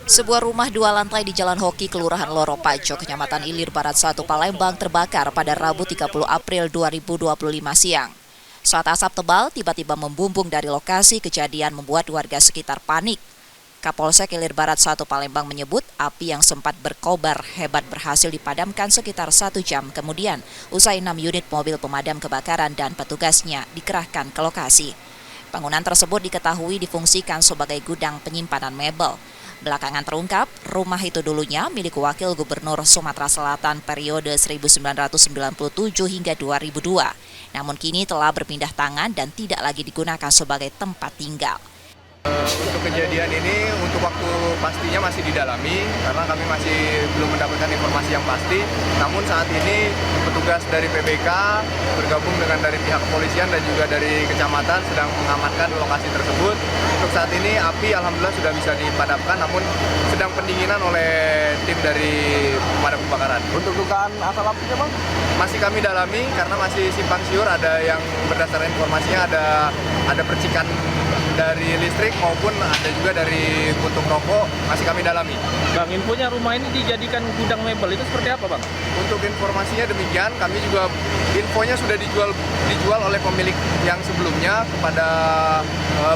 Sebuah rumah 2 lantai di Jalan Hoki, Kelurahan Loro Pajo, Kecamatan Ilir Barat 1, Palembang terbakar pada Rabu 30 April 2025 siang. Saat asap tebal tiba-tiba membumbung dari lokasi kejadian membuat warga sekitar panik. Kapolsek Ilir Barat 1 Palembang menyebut api yang sempat berkobar hebat berhasil dipadamkan sekitar 1 jam kemudian usai 6 unit mobil pemadam kebakaran dan petugasnya dikerahkan ke lokasi. Bangunan tersebut diketahui difungsikan sebagai gudang penyimpanan mebel. Belakangan terungkap, rumah itu dulunya milik Wakil Gubernur Sumatera Selatan periode 1997 hingga 2002. Namun kini telah berpindah tangan dan tidak lagi digunakan sebagai tempat tinggal. Untuk kejadian ini, untuk waktu pastinya masih didalami karena kami masih belum mendapatkan informasi yang pasti. Namun saat ini petugas dari PBK bergabung dengan dari pihak kepolisian dan juga dari kecamatan sedang mengamankan lokasi tersebut. Untuk saat ini api alhamdulillah sudah bisa dipadamkan, namun sedang pendinginan oleh tim dari pemadam kebakaran. Untuk dugaan asal apinya, Bang? Masih kami dalami karena masih simpang siur, ada yang berdasarkan informasinya ada percikan dari listrik maupun ada juga dari puntung rokok, masih kami dalami. Bang, infonya rumah ini dijadikan gudang mebel, itu seperti apa, Bang? Untuk informasinya demikian, kami juga infonya sudah dijual oleh pemilik yang sebelumnya kepada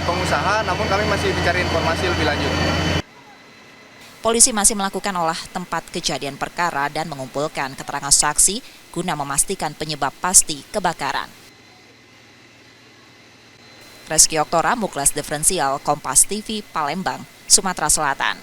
pengusaha, namun kami masih mencari informasi lebih lanjut. Polisi masih melakukan olah tempat kejadian perkara dan mengumpulkan keterangan saksi guna memastikan penyebab pasti kebakaran. Reski Oktora, Muklas Diferensial, Kompas TV, Palembang, Sumatera Selatan.